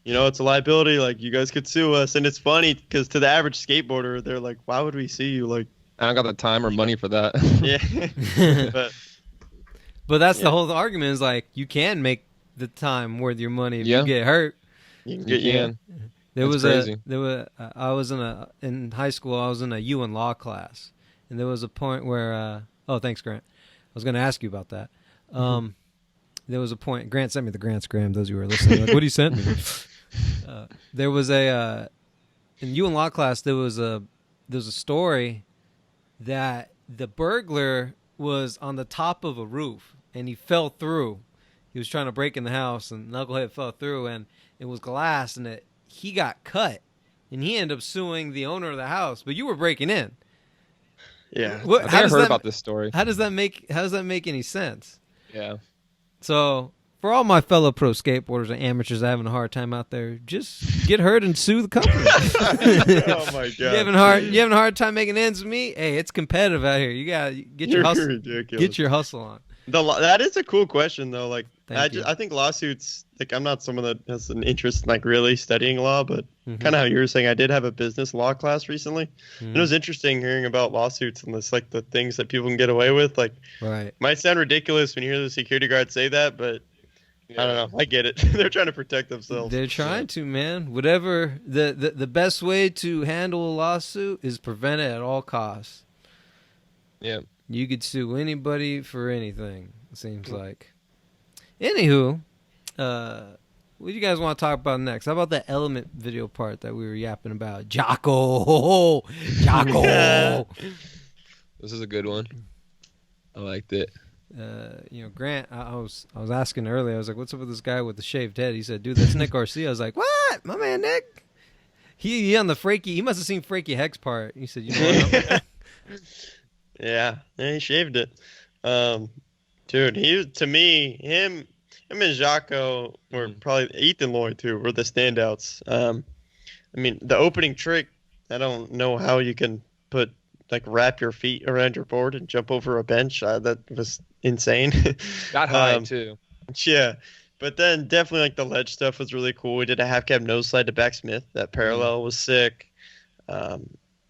it's a liability, like you guys could sue us. And it's funny because to the average skateboarder, they're like, why would we sue you? Like, I don't got the time or money for that. Yeah. But that's the whole argument is like, you can make the time worth your money if you get hurt. You can. I was in high school, I was in a UN law class. And there was a point where, thanks, Grant. I was going to ask you about that. There was a point, Grant sent me the Grant's-gram, those of you who are listening. Like, what he sent me? There was in UN law class, there was a story that the burglar was on the top of a roof and he fell through. He was trying to break in the house and knucklehead fell through and it was glass and he got cut and he ended up suing the owner of the house. But you were breaking in. Yeah, I heard about this story. How does that make any sense? Yeah. So for all my fellow pro skateboarders and amateurs having a hard time out there, just get hurt and sue the company. Oh my god! You having a hard time making ends with me? Hey, it's competitive out here. You gotta get your hustle. Ridiculous. Get your hustle on. That is a cool question though. Like I think lawsuits. Like I'm not someone that has an interest in like really studying law, but kind of how you were saying, I did have a business law class recently, and it was interesting hearing about lawsuits and this like the things that people can get away with. Like, might sound ridiculous when you hear the security guard say that, but I don't know. I get it. They're trying to protect themselves. They're trying to, man. Whatever the best way to handle a lawsuit is prevent it at all costs. Yeah. You could sue anybody for anything, it seems like. Anywho, what do you guys want to talk about next? How about the element video part that we were yapping about? Jocko! Jocko! This is a good one. I liked it. Grant, I was asking earlier, I was like, what's up with this guy with the shaved head? He said, dude, that's Nick Garcia. I was like, what? My man Nick? He on the Frankie, he must have seen Frankie Heck's part. He said, you know what? Yeah, he shaved it. Dude, him and Jaco were probably Ethan Lloyd too were the standouts. I mean, the opening trick, I don't know how you can wrap your feet around your board and jump over a bench. That was insane. Got high too. Yeah, but then definitely the ledge stuff was really cool. We did a half cab nose slide to back Smith. That parallel was sick.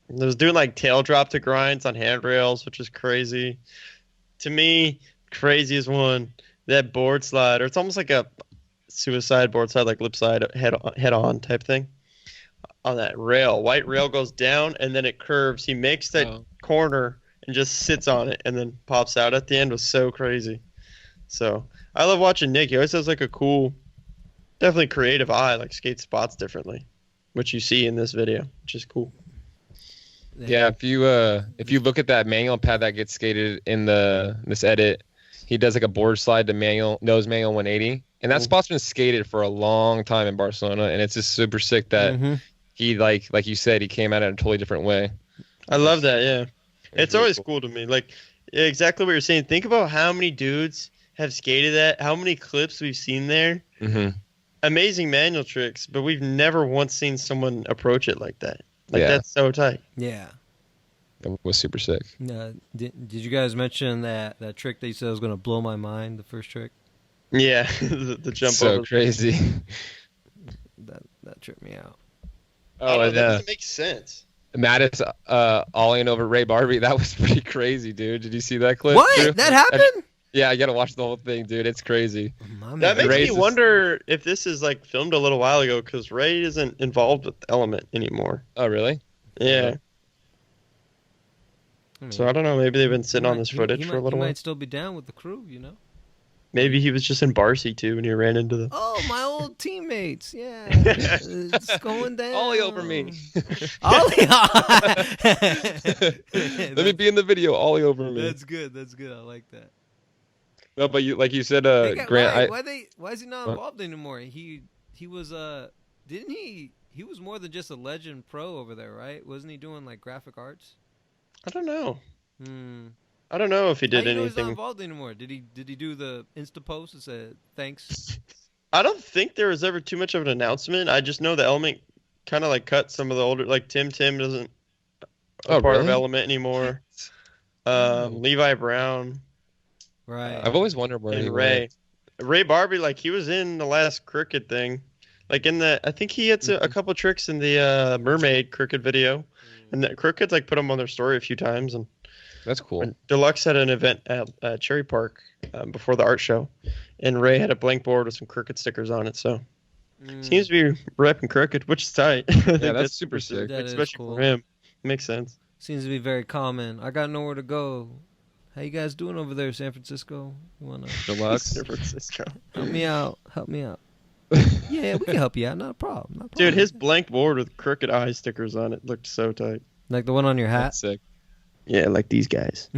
It was doing like tail drop to grinds on handrails, which is crazy. To me, craziest one, that board slide, or it's almost like a suicide board slide, like lip slide, head on type thing. On that rail, white rail goes down and then it curves. He makes that corner and just sits on it and then pops out at the end. Was so crazy. So I love watching Nick. He always has like a cool, definitely creative eye, like skate spots differently, which you see in this video, which is cool. Yeah, if you look at that manual pad that gets skated in this edit, he does like a board slide to nose manual 180, and that spot's been skated for a long time in Barcelona, and it's just super sick that he like you said, he came at it in a totally different way. I love that. Yeah, it's always cool to me. Like exactly what you're saying. Think about how many dudes have skated that, how many clips we've seen there. Amazing manual tricks, but we've never once seen someone approach it like that. Like that's so tight. Yeah. That was super sick. Did you guys mention that trick that you said was going to blow my mind, the first trick? Yeah, the jump so over. Crazy. That tripped me out. Oh, that doesn't make sense. Mattis ollieing over Ray Barbie. That was pretty crazy, dude. Did you see that clip? What? Drew? That happened? Yeah, you got to watch the whole thing, dude. It's crazy. That makes me wonder if this is like filmed a little while ago because Ray isn't involved with Element anymore. Oh, really? Yeah. So I don't know. Maybe they've been sitting on this footage for a little while. He might still be down with the crew, you know? Maybe he was just in Barcy too, and he ran into the. Oh, my old teammates! Yeah, it's going down. Ollie over me. Ollie. Let me be in the video. Ollie over me. That's good. That's good. I like that. No, but like you said, Grant. Why is he not involved anymore? He was didn't he? He was more than just a legend pro over there, right? Wasn't he doing like graphic arts? I don't know. I don't know if he did anything. He's not involved anymore. Did he do the Insta post that said thanks? I don't think there was ever too much of an announcement. I just know the Element kind of like cut some of the older, like Tim doesn't part of Element anymore. Levi Brown. Right. I've always wondered where he Ray. Ray Barbie, like he was in the last cricket thing. Like I think he had a couple tricks in the Mermaid cricket video. And the Crooked's like put him on their story a few times, and that's cool. Deluxe had an event at Cherry Park before the art show, and Ray had a blank board with some Crooked stickers on it. So seems to be repping Crooked, which is tight. Yeah, that's super sick, especially for him. Makes sense. Seems to be very common. I got nowhere to go. How you guys doing over there, San Francisco? You wanna Deluxe? San Francisco. Help me out. Yeah, we can help you out. Not a problem. Dude, his blank board with Crooked eye stickers on it looked so tight. Like the one on your hat? That's sick. Yeah, like these guys.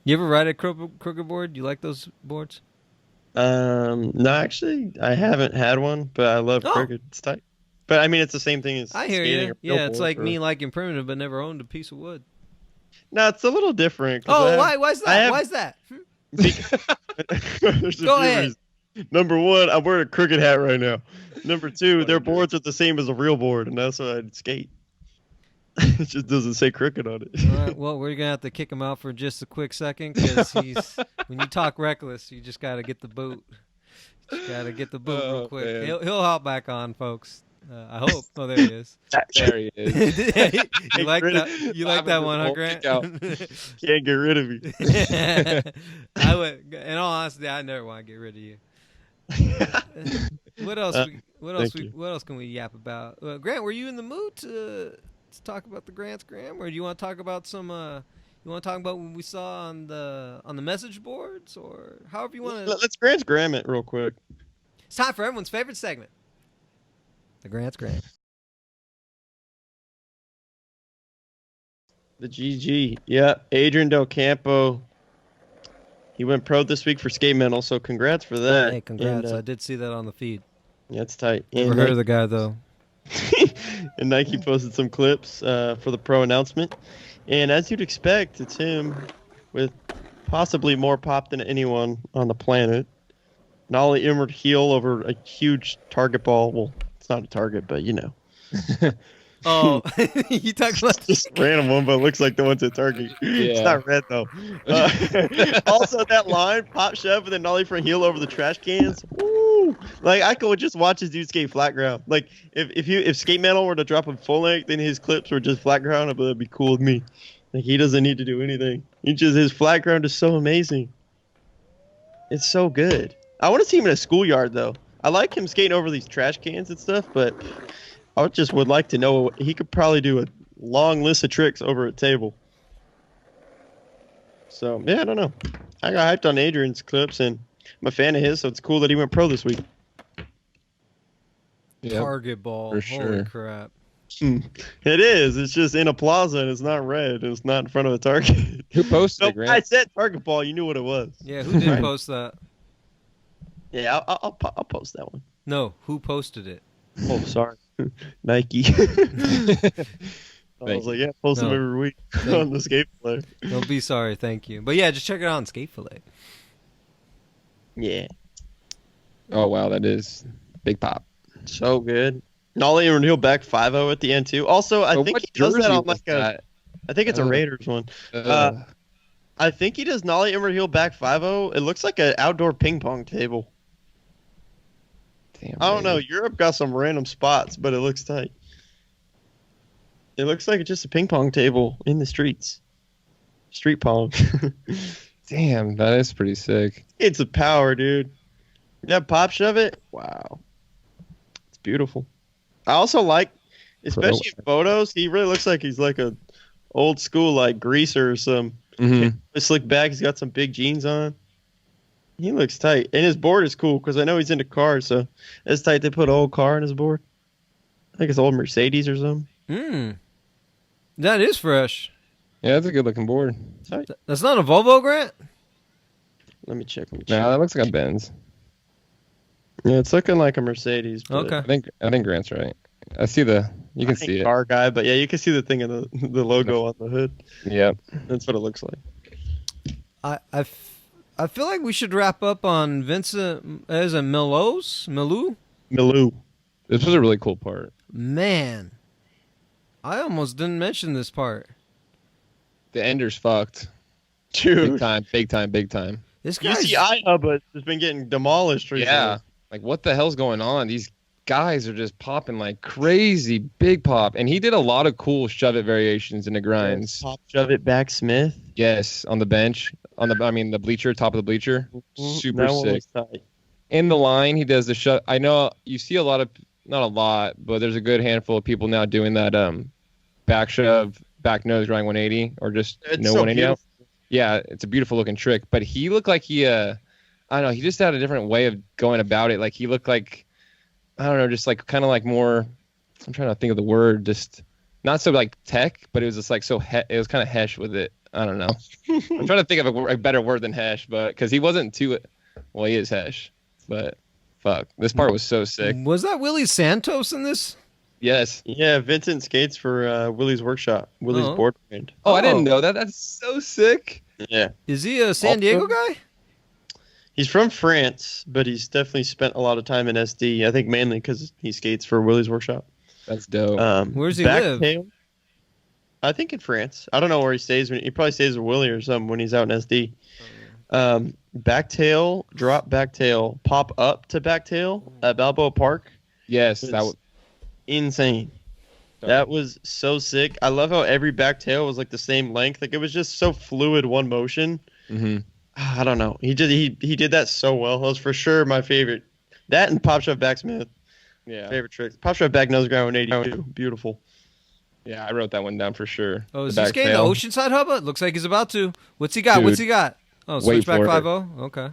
You ever ride a crooked board? You like those boards? No, actually, I haven't had one, but I love Crooked. It's tight. But I mean, it's the same thing as I hear you. Yeah, it's like me liking primitive, but never owned a piece of wood. No, it's a little different. Oh, why is that? Why is that? Go ahead. Reasons. Number one, I'm wearing a Crooked hat right now. Number two, their boards are the same as a real board, and that's why I'd skate. It just doesn't say Crooked on it. All right, well, we're gonna have to kick him out for just a quick second because when you talk reckless, you just gotta get the boot. Real quick. Man. He'll hop back on, folks. I hope. Oh, there he is. There he is. You like that? You like that one, huh, Grant? Can't get rid of me. I would. In all honesty, I never want to get rid of you. What else? What else can we yap about? Grant, were you in the mood to talk about the Grant's Gram, or do you want to talk about some? You want to talk about what we saw on the message boards, or however you want to? Let's Grant's Gram it real quick. It's time for everyone's favorite segment, the Grant's Gram. The GG, yeah, Adrian Del Campo. He went pro this week for Skate Mental, so congrats for that. Hey, congrats! I did see that on the feed. Yeah, it's tight. Never heard of the guy though. And Nike posted some clips for the pro announcement, and as you'd expect, it's him with possibly more pop than anyone on the planet. Nollie inward heel over a huge target ball. Well, it's not a target, but you know. Oh, you talking about just random one, but it looks like the one's at Target. Yeah. It's not red though. Also, that line pop shove and then nollie front heel over the trash cans. Woo! Like I could just watch this dude skate flat ground. Like if skate metal were to drop him full length, then his clips were just flat ground, but that'd be cool with me. Like he doesn't need to do anything. His flat ground is so amazing. It's so good. I want to see him in a schoolyard though. I like him skating over these trash cans and stuff, but I would like to know he could probably do a long list of tricks over a table. So yeah, I don't know. I got hyped on Adrian's clips and I'm a fan of his, so it's cool that he went pro this week. Yep. Target ball. For sure. Holy crap. It is. It's just in a plaza and it's not red. It's not in front of a target. Who posted it, Grant? I said target ball. You knew what it was. Yeah, who did post that? Yeah, I'll post that one. No, who posted it? Oh, sorry. Nike. I was like, yeah, post them every week on the Skate Fillet. Don't be sorry, thank you. But yeah, just check it out on Skate Fillet. Yeah. Oh, wow, that is big pop. So good. Nollie and heel back 5-0 at the end, too. Also, I think he does that on like a... I think it's a Raiders one. I think he does nollie inward heel back 5-0. It looks like an outdoor ping pong table. Damn, I don't know. Europe got some random spots, but it looks tight. It looks like it's just a ping pong table in the streets. Street pong. Damn, that is pretty sick. It's a power, dude. That pop shove it? Wow. It's beautiful. I also like, especially in photos, he really looks like he's like a old school like greaser or some slick back. He's got some big jeans on. He looks tight. And his board is cool because I know he's into cars, so it's tight they put an old car on his board. I think it's old Mercedes or something. That is fresh. Yeah, that's a good looking board. That's not a Volvo, Grant? Let me check. No, that looks like a Benz. Yeah, it's looking like a Mercedes. Okay. I think Grant's right. I see you can see it. Car guy, but yeah, you can see the thing in the logo on the hood. Yep. That's what it looks like. I feel like we should wrap up on Vincent as a Milou. This was a really cool part. Man, I almost didn't mention this part. The ender's fucked. Dude. Big time. This guy's... UCI Hub has been getting demolished recently. Yeah. Like, what the hell's going on? These guys are just popping like crazy, big pop. And he did a lot of cool shove it variations in the grinds. Pop shove it back Smith. Yes, on the bench. The bleacher, top of the bleacher. Super sick. In the line, he does the shove. I know you see a lot of, not a lot, but there's a good handful of people now doing that back shove, back nose grind 180, or just it's no so 180 beautiful. out. Yeah, it's a beautiful looking trick. But he looked like he, I don't know, he just had a different way of going about it. Like he looked like, I don't know, just like kind of like more, I'm trying to think of the word, just not so like tech, but it was just like so, it was kind of hesh with it. I don't know. I'm trying to think of a better word than hesh, but because he wasn't too, well, he is hesh, but fuck, this part was so sick. Was that Willie Santos in this? Yes. Yeah, Vincent skates for Willie's workshop, Willie's board brand. Oh, I didn't know that. That's so sick. Yeah. Is he a San Diego guy? He's from France, but he's definitely spent a lot of time in SD. I think mainly because he skates for Willie's workshop. That's dope. Where's he live? I think in France. I don't know where he stays. He probably stays with Willie or something when he's out in SD. Backtail, drop backtail, pop up to backtail at Balboa Park. Yes, that was insane. That was so sick. I love how every backtail was like the same length. Like it was just so fluid, one motion. I don't know. He did that so well. That was for sure my favorite. That and pop shove backsmith. Yeah. Favorite tricks. Pop shove back nose grind 182. Beautiful. Yeah, I wrote that one down for sure. Oh, is he skating the Oceanside Hubba? Looks like he's about to. What's he got? Dude, What's he got? Oh, switchback 5-0? Okay.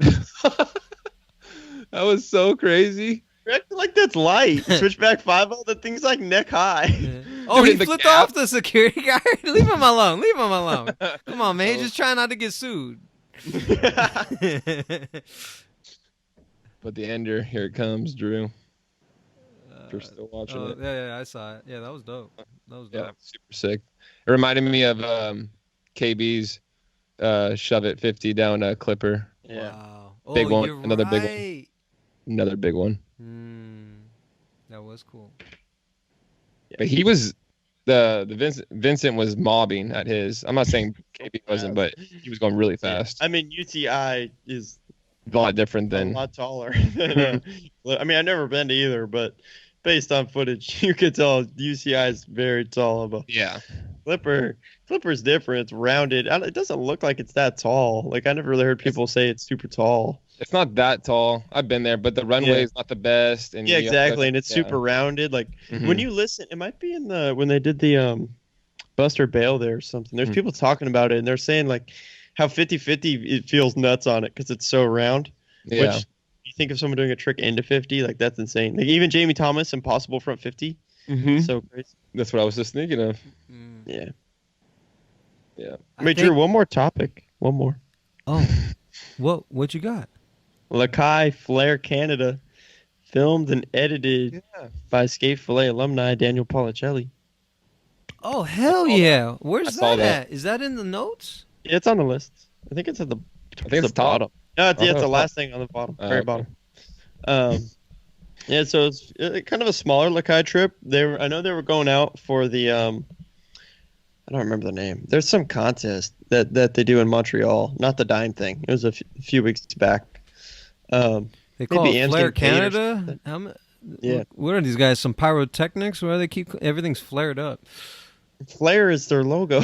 That was so crazy. You're acting like that's light. Switchback 5-0, that thing's like neck high. Yeah. Oh, he flipped off the security guy. Leave him alone. Leave him alone. Come on, man. He's just trying not to get sued. But the ender, here it comes, Drew. If you're still watching it. Yeah, I saw it. Yeah, that was dope. Yeah, super sick. It reminded me of KB's shove it 50 down Clipper. Yeah. Wow. Big one. Another big one. Another big one. That was cool. But he was the Vincent was mobbing at his. I'm not saying KB wasn't, but he was going really fast. I mean, UTI is A lot different a than. lot taller. Than, I mean, I've never been to either, but based on footage, you could tell UCI is very tall. But Yeah. Clipper's different. It's rounded. It doesn't look like it's that tall. Like I never really heard people say it's super tall. It's not that tall. I've been there, but the runway is not the best. And yeah, exactly. And it's super rounded. Like when you listen, it might be in when they did the Buster Bale there or something. There's people talking about it, and they're saying like how 50-50 it feels nuts on it because it's so round. Yeah. Which you think of someone doing a trick into 50, like that's insane. Like even Jamie Thomas, impossible front 50. So crazy. That's what I was just thinking of. Yeah. Yeah. Wait, Drew, one more topic. One more. Oh, what you got? Lakai Flair Canada, filmed and edited by Skate Fillet alumni Daniel Policelli. Oh, hell yeah. Where's that at? Is that in the notes? Yeah, it's on the list. I think it's at the it's bottom. No, it's the last thing on the bottom. Very bottom. Yeah, so it's kind of a smaller Lakai trip. I know they were going out for the I don't remember the name. There's some contest that they do in Montreal, not the Dime thing. It was a few weeks back. They call it Flair Canada? Yeah. What are these guys, some pyrotechnics? Where they keep everything's flared up? Flair is their logo.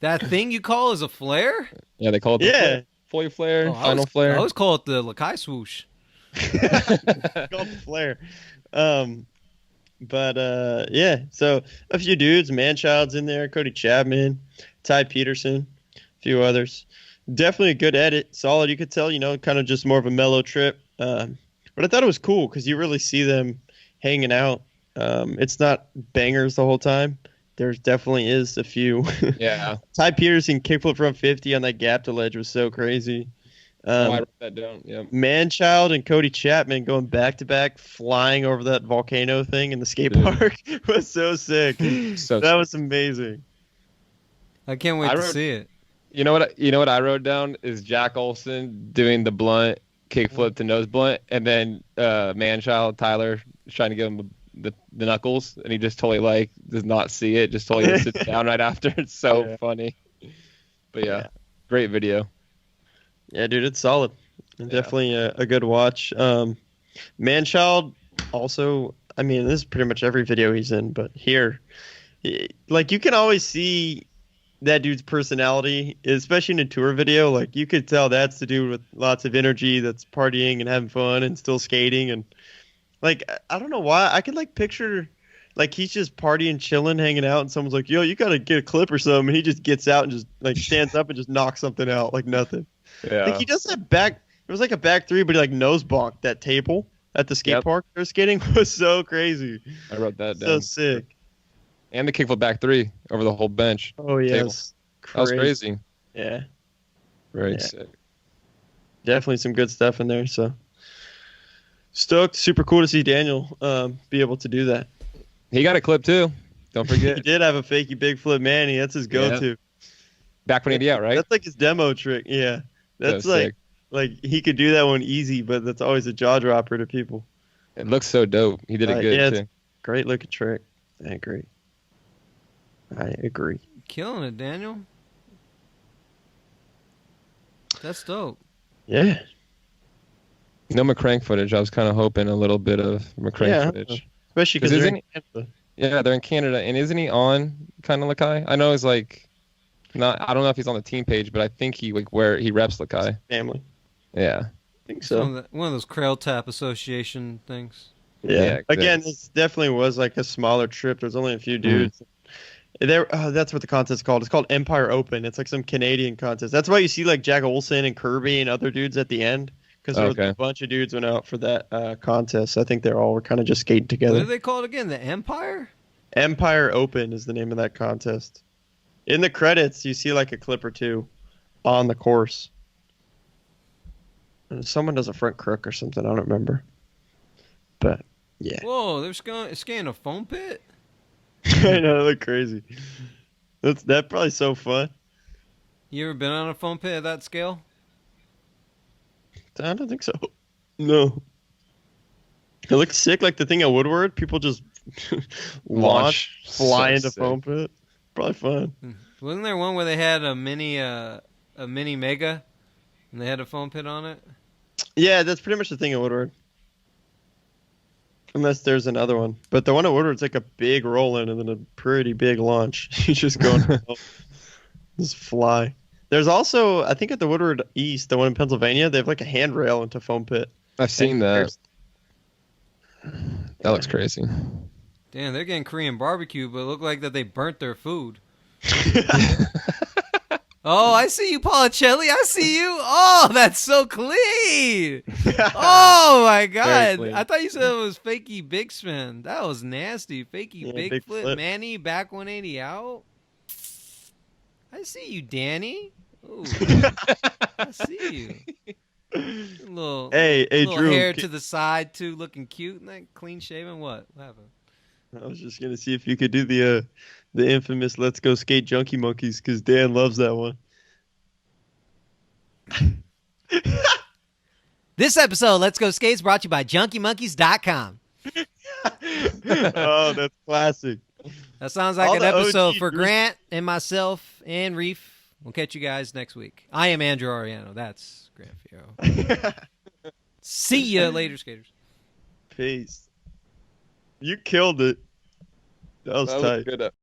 That thing you call is a flare? Yeah, they call it the Foil Flare, Final Flare. I always call it the Lakai swoosh. Called the flare. But yeah, so a few dudes, Manchild's in there, Cody Chapman, Ty Peterson, a few others. Definitely a good edit, solid. You could tell, kind of just more of a mellow trip. But I thought it was cool because you really see them hanging out. It's not bangers the whole time. There's definitely is a few. Yeah. Ty Peterson kickflip from 50 on that gap to ledge was so crazy. I wrote that down. Yep. Manchild and Cody Chapman going back to back, flying over that volcano thing in the skate park was so sick. That was amazing. I can't wait to see it. You know what I wrote down is Jack Olson doing the blunt kickflip to nose blunt, and then Manchild Tyler trying to give him the knuckles, and he just totally does not see it, just totally sits down right after. It's so funny. But yeah, great video. Yeah, dude, it's solid. Definitely a good watch. Manchild also, I mean, this is pretty much every video he's in, but here, you can always see that dude's personality, especially in a tour video. Like, you could tell that's the dude with lots of energy that's partying and having fun and still skating. And, I don't know why. I could, picture, he's just partying, chilling, hanging out, and someone's like, yo, you got to get a clip or something. And he just gets out and just, stands up and just knocks something out like nothing. Yeah. He does that back. It was like a back three, but he nose bonked that table at the skate park. They're skating was so crazy. I wrote that down. So sick. And the kickflip back three over the whole bench. Oh yes, that was crazy. Yeah, very sick. Definitely some good stuff in there. So stoked. Super cool to see Daniel be able to do that. He got a clip too. Don't forget. He did have a fakey big flip Manny. That's his go-to. Yeah. Back when he'd be out, right? That's his demo trick. Yeah. That's sick. He could do that one easy, but that's always a jaw dropper to people. It looks so dope. He did it good too. Great looking trick. I agree. Killing it, Daniel. That's dope. Yeah. No McCrank footage. I was kind of hoping a little bit of McCrank footage. Especially because they're in Canada. Yeah, they're in Canada. And isn't he on kind of Lakai? I know he's not. I don't know if he's on the team page, but I think he where he reps Lakai. Family. Yeah. I think so. One of those Trail Tap Association things. Yeah. Again, this definitely was a smaller trip. There's only a few dudes. That's what the contest's called. It's called Empire Open. It's some Canadian contest. That's why you see Jack Olson and Kirby and other dudes at the end. Because there was a bunch of dudes went out for that contest. I think they all were kind of just skating together. What do they call it again? The Empire? Empire Open is the name of that contest. In the credits, you see a clip or two on the course. And someone does a front crook or something. I don't remember. But, yeah. Whoa, they're scanning a foam pit? I know, they look crazy. That's probably so fun. You ever been on a foam pit at that scale? I don't think so. No. It looks sick, the thing at Woodward. People just fly into foam pit. Probably fun. Wasn't there one where they had a mini mega And they had a foam pit on it? Yeah, that's pretty much the thing at Woodward. Unless there's another one. But the one at Woodward's like a big roll-in and then a pretty big launch. You just go and just fly. There's also, I think at the Woodward East, the one in Pennsylvania, they have like a handrail into foam pit. I've seen that. That looks crazy. Damn, they're getting Korean barbecue, but it looked like that they burnt their food. Oh, I see you, Policelli. I see you. Oh, that's so clean. Oh, my God. I thought you said it was Fakey Big Spin. That was nasty. Fakey Big Flip. Manny, back 180 out. I see you, Danny. Ooh, I see you. Little Drew, hair to the side, too, looking cute. And that clean shaven. What happened? I was just going to see if you could do the infamous Let's Go Skate Junkie Monkeys, because Dan loves that one. This episode, Let's Go Skates, brought to you by JunkieMonkeys.com. Oh, that's classic. That sounds like an episode for Grant and myself and Reef. We'll catch you guys next week. I am Andrew Ariano. That's Grant Fierro. See ya later, skaters. Peace. You killed it. That was tight. Good.